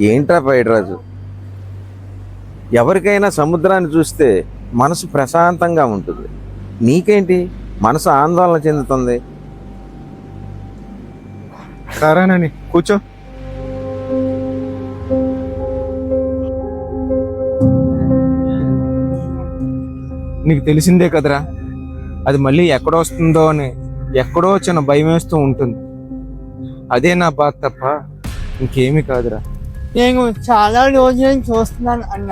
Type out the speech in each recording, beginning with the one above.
ఏంట్రా పైడిరాజు, ఎవరికైనా సముద్రాన్ని చూస్తే మనసు ప్రశాంతంగా ఉంటుంది. నీకేంటి మనసు ఆందోళన చెందుతుంది? సరేనని కూర్చో. నీకు తెలిసిందే కదరా, అది మళ్ళీ ఎక్కడో వస్తుందో అని ఎక్కడో చిన్న భయం వేస్తూ ఉంటుంది. అదే నా బాధ తప్ప ఇంకేమీ కాదురా. నేను చాలా రోజులు చూస్తున్నాను అన్న,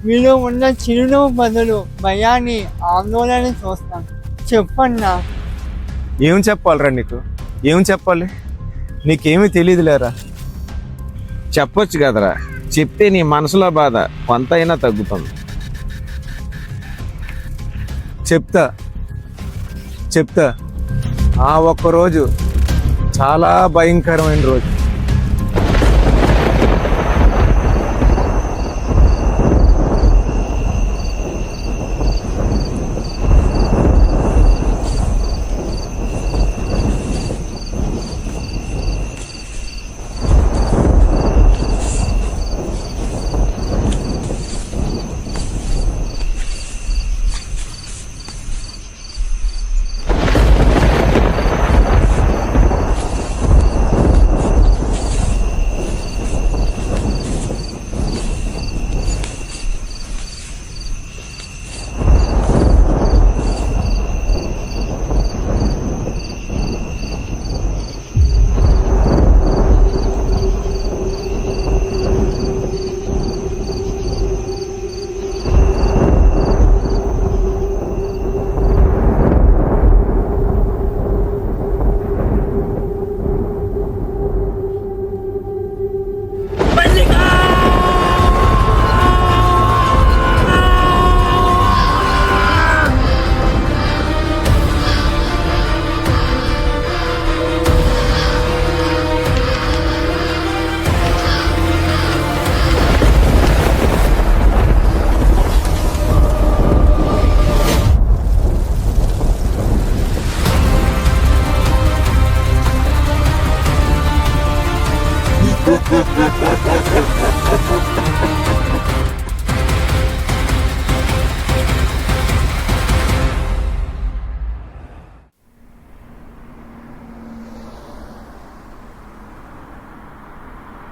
మీలో ఉన్న చిరునవ్వు బదులు భయాన్ని, ఆందోళన చూస్తాను. చెప్పన్నా. ఏం చెప్పాలిరా నీకు? ఏం చెప్పాలి? నీకేమీ తెలియదులేరా. చెప్పొచ్చు కదరా, చెప్తే నీ మనసులో బాధ కొంతైనా తగ్గుతుంది. చెప్తా చెప్తా ఆ ఒక్కరోజు చాలా భయంకరమైన రోజు.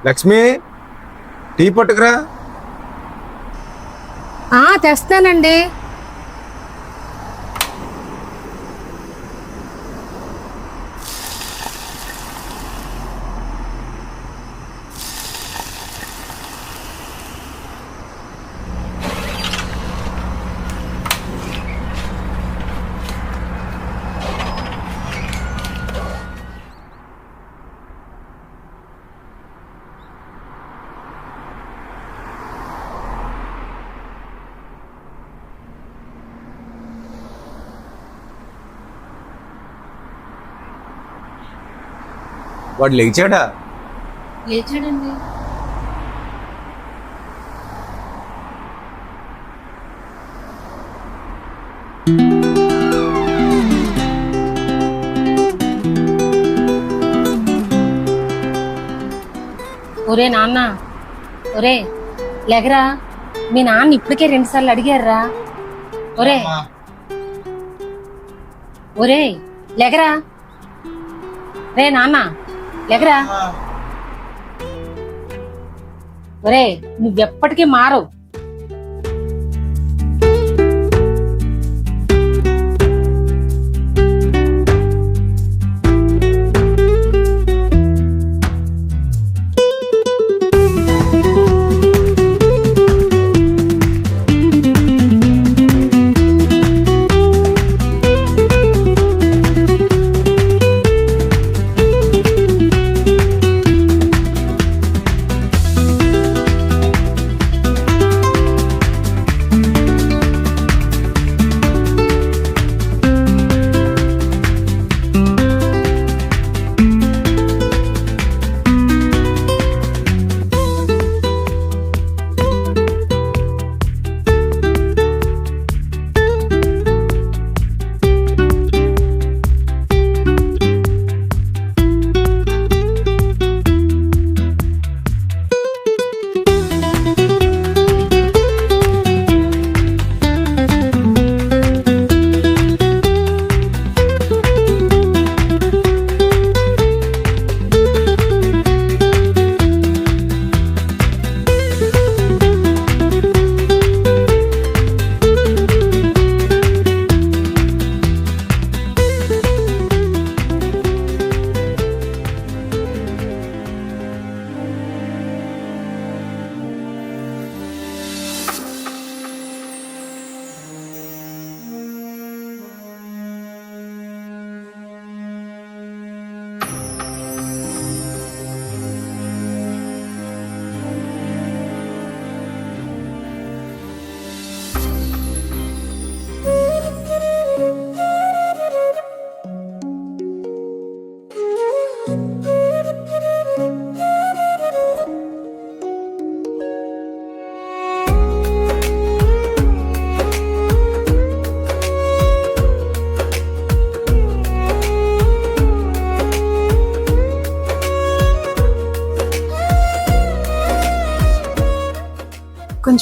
లక్ష్మి, టీ పట్టుకురా. తెస్తానండి. వాడు లేచాడా? లేచాడండి. ఒరే నాన్న, ఒరే లేగరా. మీ నాన్న ఇప్పటికే 2 సార్లు అడిగారా. ఒరే ఒరే లేగరా. రే నాన్న లేగరా. ఒరే నువ్వెప్పటికీ మారవు.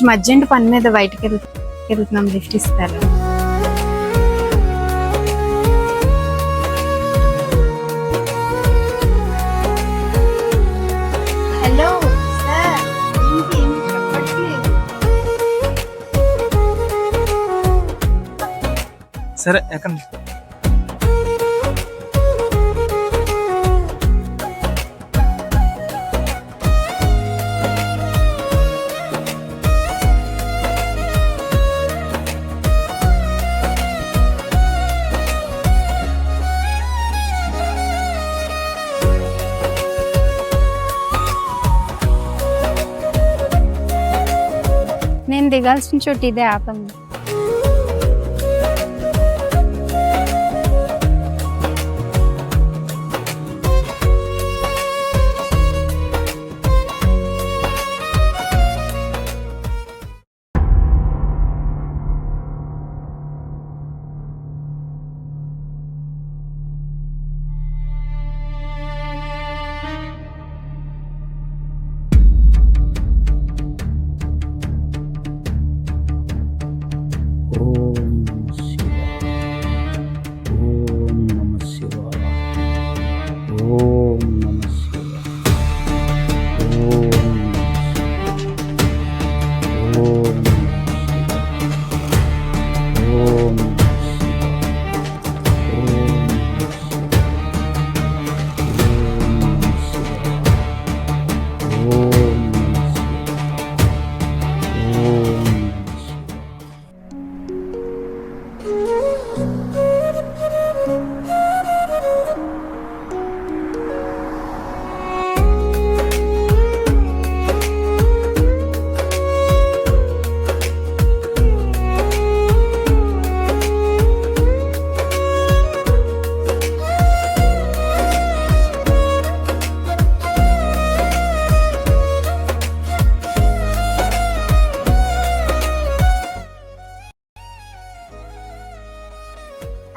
కొంచెం అర్జెంట్ పని మీద బయటకు వెళ్తున్నాం, లిఫ్ట్ ఇస్తారు. హలో సార్, ఏంటి ఏమీ చెప్పట్లేదు? సరే ఎక్కండి. నేను దిగాల్సిన చోటు ఇదే, ఆపండి.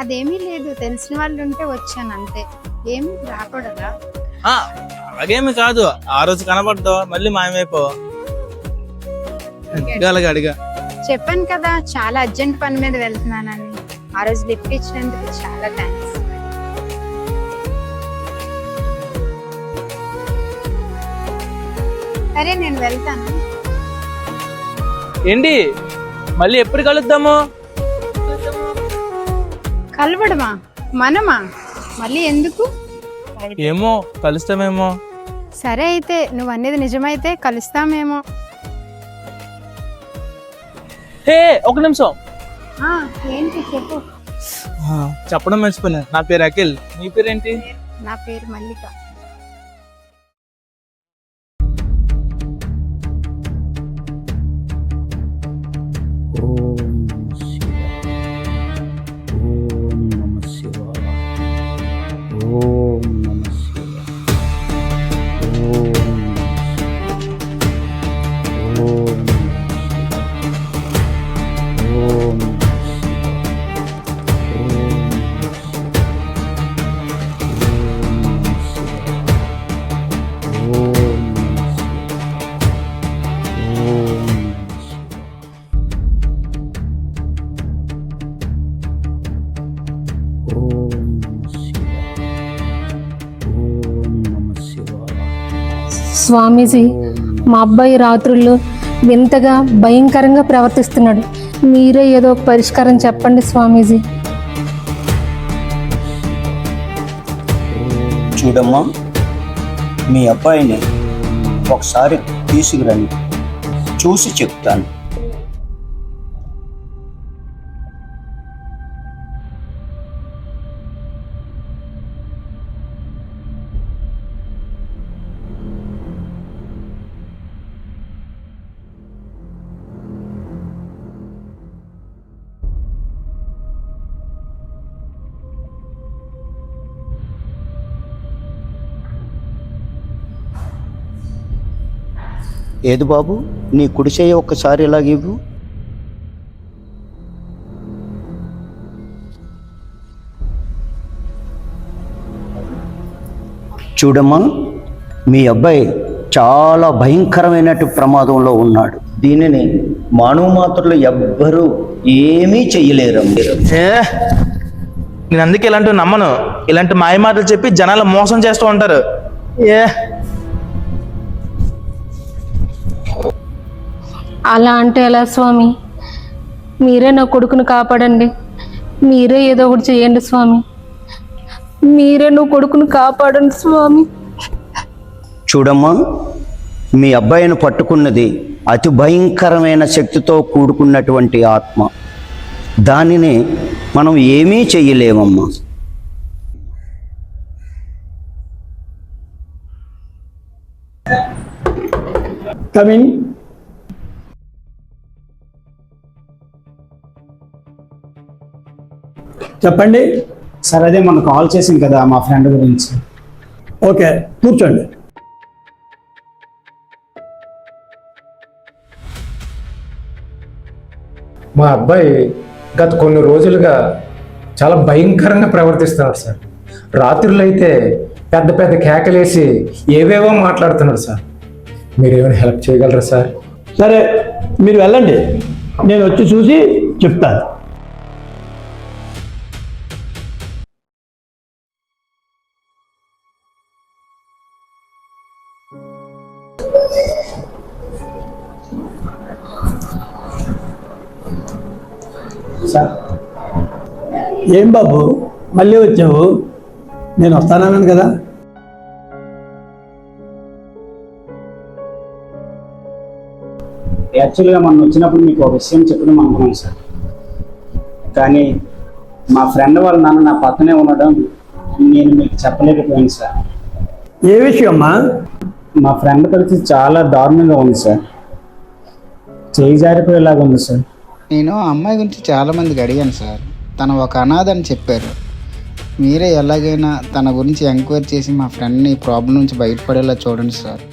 అదేమీ లేదు, తెలిసిన వాళ్ళు ఉంటే వచ్చాను అంతే, ఏమి రాకూడదా? అలాగేమి కాదు, ఆ రోజు కనబడ్డావు మళ్ళీ మాయమైపో. అడిగా చెప్పాను కదా చాలా అర్జెంట్ పని మీద వెళ్తున్నానని. ఆ రోజు లిఫ్ట్ ఇచ్చినందుకు చాలా థ్యాంక్స్. సరే నేను వెళ్తాను. ఏంటి మళ్ళీ ఎప్పుడు కలుద్దాము? కలవడమా? మనమా? మళ్ళీ ఎందుకు? ఏమో కలుస్తామేమో. సరే అయితే నువ్వు అనేది నిజమైతే కలుస్తామేమో. హే ఒక నిమిషం. ఏంటి చెప్పు. చెప్పడం మర్చిపోయినా, నా పేరు అఖిల్. నీ పేరేంటి? నా పేరు మల్లిక. స్వామీజీ, మా అబ్బాయి రాత్రుల్లో వింతగా భయంకరంగా ప్రవర్తిస్తున్నాడు. మీరే ఏదో ఒక పరిష్కారం చెప్పండి స్వామీజీ. చూడమ్మా, మీ అబ్బాయిని ఒకసారి తీసుకురండి, చూసి చెప్తాను. ఏదు బాబు, నీ కుడి చేయి ఒక్కసారి ఇలాగివ్వు. చూడమ్మా, మీ అబ్బాయి చాలా భయంకరమైనటువంటి ప్రమాదంలో ఉన్నాడు. దీనిని మానవ మాత్రలు ఎవ్వరూ ఏమీ చెయ్యలేరమ్మా. నేను అందుకే ఇలాంటివి నమ్మను. ఇలాంటి మాయ మాటలు చెప్పి జనాలు మోసం చేస్తూ ఉంటారు. అలా అంటే ఎలా స్వామి? మీరే నా కొడుకును కాపాడండి. మీరే ఏదో ఒకటి చేయండి స్వామి. మీరే నా కొడుకును కాపాడండి స్వామి. చూడమ్మా, మీ అబ్బాయిని పట్టుకున్నది అతి భయంకరమైన శక్తితో కూడుకున్నటువంటి ఆత్మ. దానిని మనం ఏమీ చెయ్యలేమమ్మా. కమింగ్. చెప్పండి. సార్, అదే మనం కాల్ చేసాం కదా మా ఫ్రెండ్ గురించి. ఓకే, కూర్చోండి. మా అబ్బాయి గత కొన్ని రోజులుగా చాలా భయంకరంగా ప్రవర్తిస్తున్నాడు సార్. రాత్రులు అయితే పెద్ద పెద్ద కేకలేసి ఏవేవో మాట్లాడుతున్నాడు సార్. మీరేమైనా హెల్ప్ చేయగలరా సార్? సరే, మీరు వెళ్ళండి, నేను వచ్చి చూసి చెప్తాను. సార్, ఏం బాబు మళ్ళీ వచ్చావు? నేను వస్తానన్నాను కదా. యాక్చువల్గా మనం వచ్చినప్పుడు మీకు ఒక విషయం చెప్పడం అనుకున్నాం సార్. కానీ మా ఫ్రెండ్ వాళ్ళ నాన్న నా పక్కనే ఉండడం నేను మీకు చెప్పలేకపోయాను సార్. ఏ విషయం అమ్మా? మా ఫ్రెండ్ పరిస్థితి చాలా దారుణంగా ఉంది సార్. చేయి జారిపోయేలాగా ఉంది సార్. నేను ఆ అమ్మాయి గురించి చాలామందికి అడిగాను సార్. తను ఒక అనాథ అని చెప్పారు. మీరే ఎలాగైనా తన గురించి ఎంక్వైరీ చేసి మా ఫ్రెండ్ని ఈ ప్రాబ్లం నుంచి బయటపడేలా చూడండి సార్.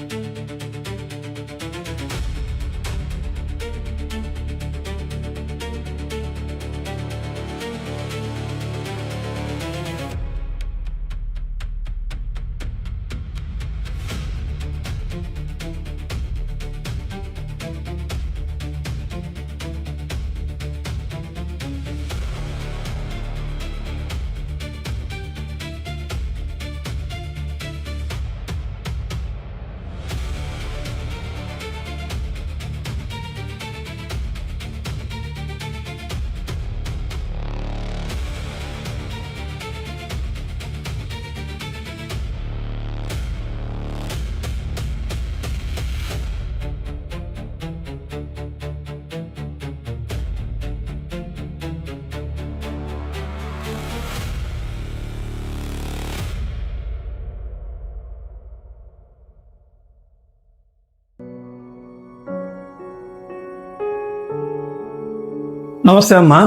నమస్తే అమ్మా.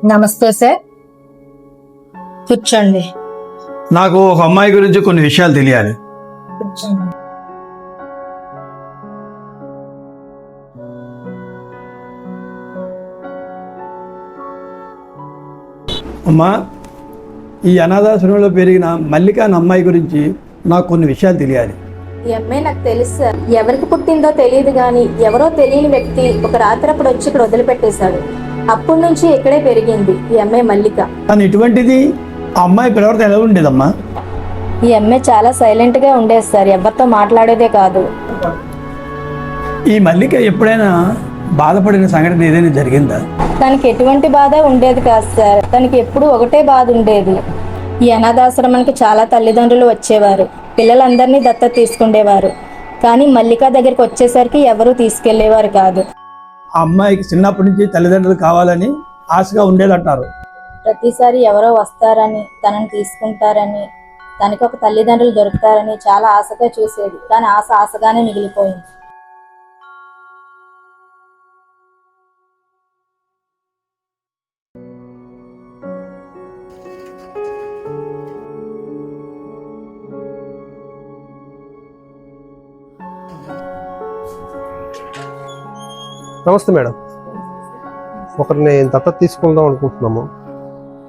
నమస్తే సార్, కూర్చోండి. నాకు ఒక అమ్మాయి గురించి కొన్ని విషయాలు తెలియాలి. కూర్చోండి. అమ్మా, ఈ అనాథాశ్రమంలో పెరిగిన మల్లిక అనే అమ్మాయి గురించి నాకు కొన్ని విషయాలు తెలియాలి. ఈ అమ్మాయి నాకు తెలుసు సార్. ఎవరికి పుట్టిందో తెలియదు కానీ ఎవరో తెలియని వ్యక్తి ఒక రాత్రి అప్పుడు వచ్చి ఇక్కడ వదిలిపెట్టేశాడు. అప్పటి నుంచి ఇక్కడే పెరిగింది ఈ అమ్మాయి మల్లిక. కానీ ఇటువంటిది ఆ అమ్మాయి ప్రవర్తన ఎలా ఉండేదమ్మా? ఈ అమ్మాయి చాలా సైలెంట్ గా ఉండేది సార్. ఎవరితో మాట్లాడేదే కాదు. ఈ మల్లిక ఎప్పుడైనా బాధపడిన సంఘటన ఏదైనా జరిగిందా? తనకి ఎటువంటి బాధ ఉండేది కాదు సార్. తనకి ఎప్పుడు ఒకటే బాధ ఉండేది. ఈ అనాథాశ్రమానికి చాలా తల్లిదండ్రులు వచ్చేవారు. పిల్లలందరినీ దత్తత తీసుకునేవారు. కానీ మల్లిక దగ్గరికి వచ్చేసరికి ఎవరూ తీసుకెళ్లేవారు కాదు. ఆ అమ్మాయికి చిన్నప్పటి నుంచి తల్లిదండ్రులు కావాలని ఆశగా ఉండేదంటారు. ప్రతిసారి ఎవరో వస్తారని, తనని తీసుకుంటారని, తనకి ఒక తల్లిదండ్రులు దొరుకుతారని చాలా ఆశగా చూసేది. కానీ ఆశ ఆశగానే మిగిలిపోయింది. నమస్తే మేడం, ఒకరిని దత్తత తీసుకుందాం అనుకుంటున్నాము.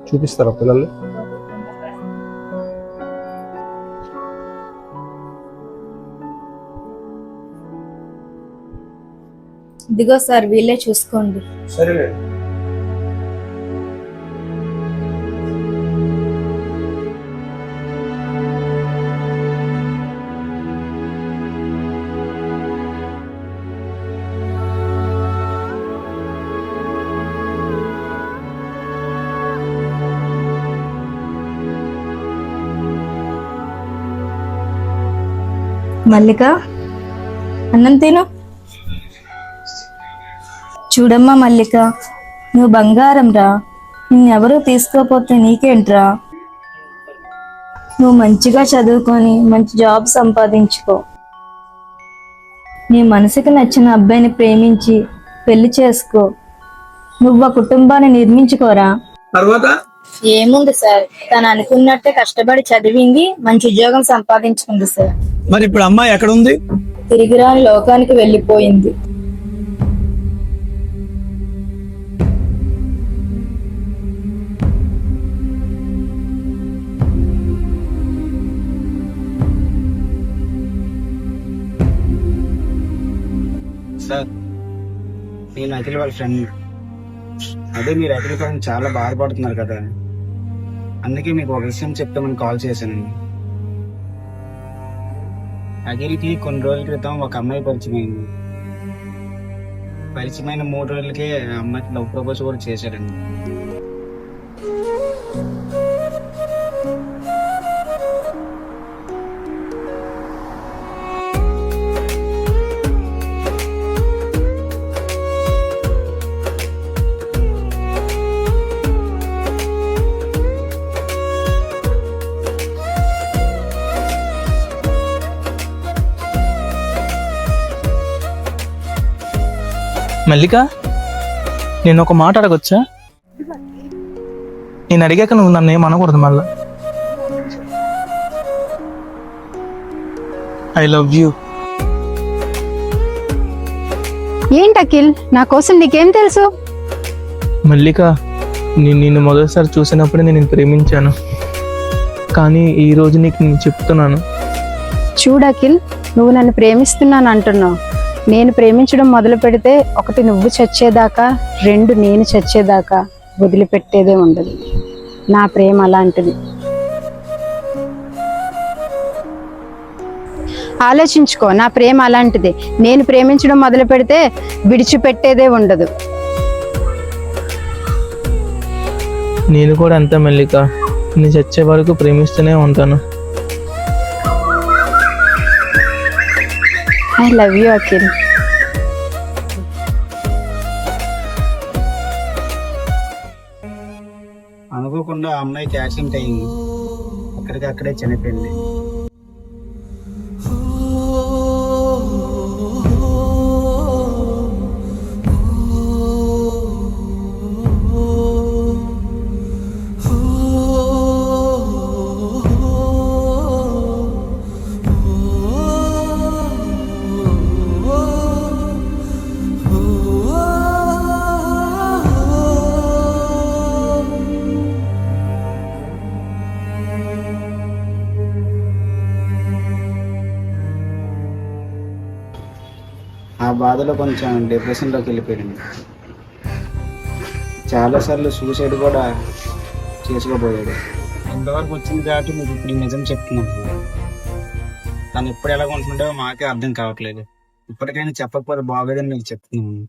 చూపిస్తారా పిల్లల్ని? ఇదిగో సార్ వీళ్ళే చూసుకోండి. సరే. మల్లిక, అన్నం తిను. చూడమ్మా మల్లిక, నువ్వు బంగారం రా. నిన్నెవరూ తీసుకోపోతే నీకేంట్రా? నువ్వు మంచిగా చదువుకొని మంచి జాబ్ సంపాదించుకో. నీ మనసుకి నచ్చిన అబ్బాయిని ప్రేమించి పెళ్లి చేసుకో. నువ్వు ఆ కుటుంబాన్ని నిర్మించుకోరా. తర్వాత ఏముంది సార్, తను అనుకున్నట్టే కష్టపడి చదివింది, మంచి ఉద్యోగం సంపాదించుకుంది సార్. మరి ఇప్పుడు అమ్మాయి ఎక్కడ ఉంది? తిరిగి రాని లోకానికి వెళ్ళిపోయింది. సార్, నేను అఖిల్ వాళ్ళ ఫ్రెండ్. అదే మీరు అఖిల్ కోసం చాలా బాధపడుతున్నారు కదా, అందుకే మీకు ఒక విషయం చెప్తామని కాల్ చేశానండి. అఖిల్కి కొన్ని రోజుల క్రితం ఒక అమ్మాయి పరిచయం అయింది. పరిచయమైన 3 రోజులకే ఆ అమ్మాయికి లవ్ ప్రపోజ్ కూడా చేశాడండి. మల్లిక, నేను ఒక మాట అడగొచ్చా? నేను అడిగాక నువ్వు నన్ను ఏం అనకూడదు మళ్ళా. I love you. ఏంటి అఖిల్, నా కోసం నీకేం తెలుసు? మల్లిక, నేను నిన్ను మొదటిసారి చూసినప్పుడే నేను ప్రేమించాను, కానీ ఈ రోజు నీకు నేను చెప్తున్నాను. చూడు అఖిల్, నువ్వు నన్ను ప్రేమిస్తున్నాను అంటున్నావు. నేను ప్రేమించడం మొదలు పెడితే 1 నువ్వు చచ్చేదాకా, 2 నేను చచ్చేదాకా వదిలిపెట్టేదే ఉండదు. నా ప్రేమ అలాంటిది. ఆలోచించుకో, నా ప్రేమ అలాంటిది. నేను ప్రేమించడం మొదలు పెడితే విడిచిపెట్టేదే ఉండదు. నేను కూడా అంతే మల్లిక, నేను చచ్చే వరకు ప్రేమిస్తూనే ఉంటాను. I love you Akhil. అనుకోకుండా ఆ అమ్మాయికి యాక్సిడెంట్ అయింది, అక్కడికక్కడే చనిపోయింది. ఆ బాధలో కొంచెం డిప్రెషన్లోకి వెళ్ళిపోయాడు. చాలాసార్లు సూసైడ్ కూడా చేసుకోబోయాడు. ఇంతవరకు వచ్చింది కాబట్టి మీకు ఇప్పుడు నిజం చెప్తున్నాను. తను ఎప్పుడు ఎలాగ ఉంటుందో మాకే అర్థం కావట్లేదు. ఇప్పటికైనా చెప్పకపోతే బాగోదని మీకు చెప్తున్నాను.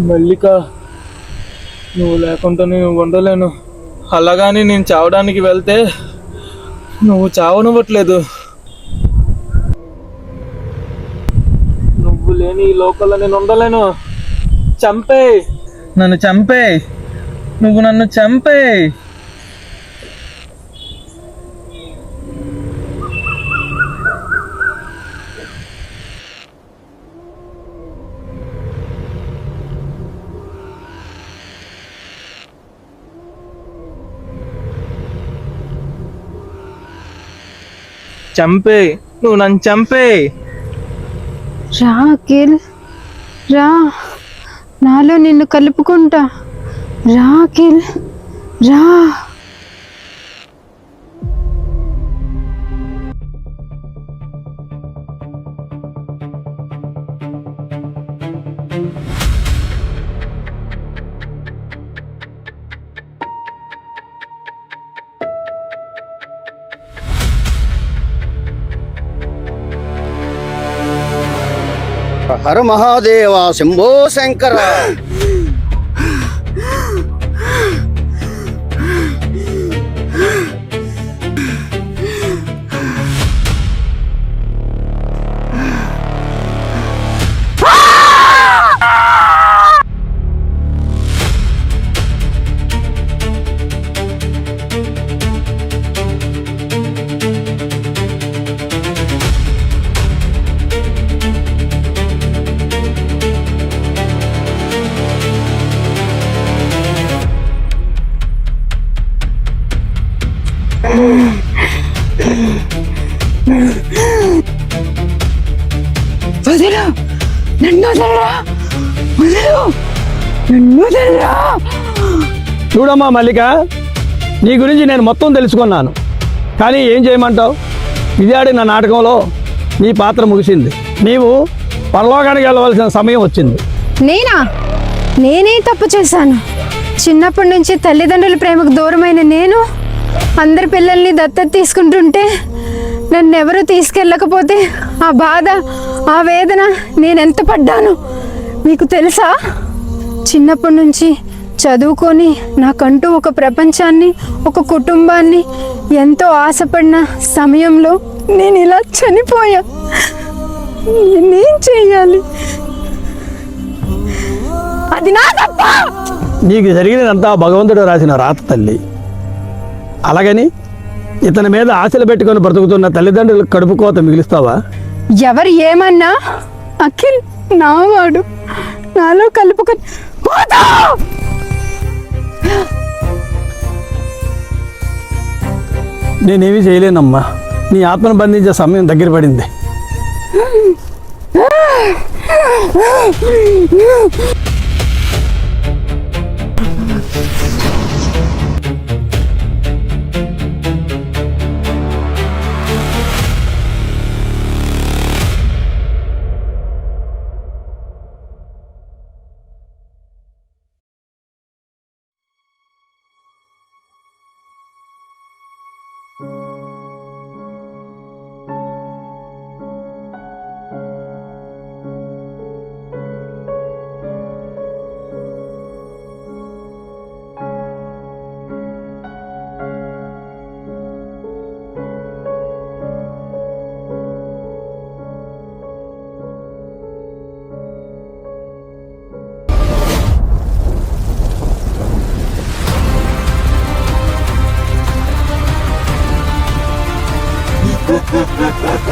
మల్లిక, నువ్వు లేకుండా నేను ఉండలేను. అలాగని నేను చావడానికి వెళ్తే నువ్వు చావనివ్వట్లేదు. నువ్వు లేని ఈ లోకంలో నేను ఉండలేను. చంపేయ్, నన్ను చంపేయ్, నువ్వు నన్ను చంపేయ్. చంపేయ్, నువ్వు నన్ను చంపేయ్. రా అఖిల్, రా, నాలో నిన్ను కలుపుకుంటా. రా అఖిల్, రా. హర మహాదేవ, శంభో శంకర. వదిలు, నన్ను వదలరా, వదిలు, నన్ను వదలరా. చూడమ్మా మల్లిక, నీ గురించి నేను మొత్తం తెలుసుకున్నాను. కానీ ఏం చేయమంటావు? ఇది ఆడిన నాటకంలో నీ పాత్ర ముగిసింది. నీవు పరలోకానికి వెళ్ళవలసిన సమయం వచ్చింది. నేనే తప్పు చేశాను. చిన్నప్పటి నుంచి తల్లిదండ్రుల ప్రేమకు దూరమైన నేను అందరి పిల్లల్ని దత్తత తీసుకుంటుంటే నన్నెవరూ తీసుకెళ్ళకపోతే ఆ బాధ, ఆ వేదన నేనెంత పడ్డాను మీకు తెలుసా? చిన్నప్పటి నుంచి చదువుకొని నాకంటూ ఒక ప్రపంచాన్ని, ఒక కుటుంబాన్ని ఎంతో ఆశపడిన సమయంలో నేను ఇలా చనిపోయా. నేనేం చెయ్యాలి? అది నా తప్ప. నీకు జరిగినదంతా భగవంతుడు రాసిన రాత తల్లి. అలాగని ఇతని మీద ఆశలు పెట్టుకొని బ్రతుకుతున్న తల్లిదండ్రులకు కడుపు కోత మిగిలిస్తావా? ఎవరు ఏమన్నా అఖిల్ నావాడు, నాలో కలుపుకొని పోతా. నేనేమీ చేయలేనమ్మా. నీ ఆత్మను బంధించే సమయం దగ్గర పడింది. Ha ha ha ha!